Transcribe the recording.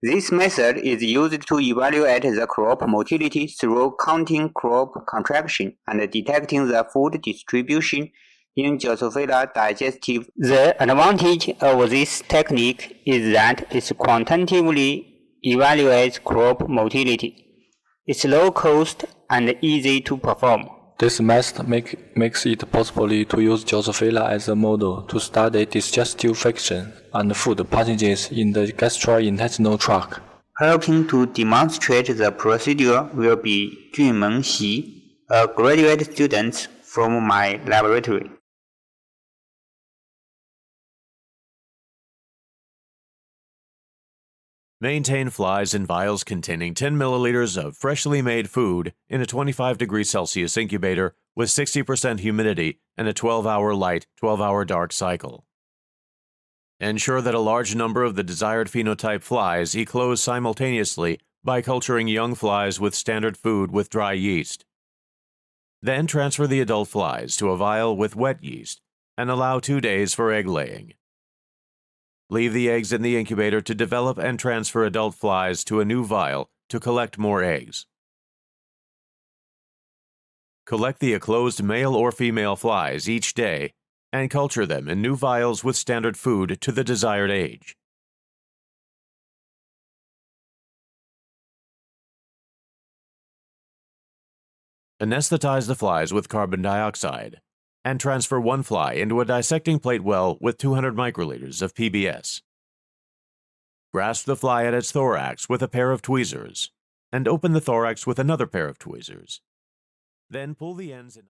This method is used to evaluate the crop motility through counting crop contraction and detecting the food distribution in Drosophila digestive. The advantage of this technique is that it quantitatively evaluates crop motility. It's low cost and easy to perform. This method makes it possible to use Drosophila as a model to study digestive friction and food passages in the gastrointestinal tract. Helping to demonstrate the procedure will be Junmeng, a graduate student from my laboratory. Maintain flies in vials containing 10 milliliters of freshly made food in a 25 degrees Celsius incubator with 60% humidity and a 12-hour light, 12-hour dark cycle. Ensure that a large number of the desired phenotype flies eclose simultaneously by culturing young flies with standard food with dry yeast. Then transfer the adult flies to a vial with wet yeast and allow 2 days for egg laying. Leave the eggs in the incubator to develop and transfer adult flies to a new vial to collect more eggs. Collect the eclosed male or female flies each day and culture them in new vials with standard food to the desired age. Anesthetize the flies with carbon dioxide and transfer one fly into a dissecting plate well with 200 microliters of PBS. Grasp the fly at its thorax with a pair of tweezers and open the thorax with another pair of tweezers. Then pull the ends in.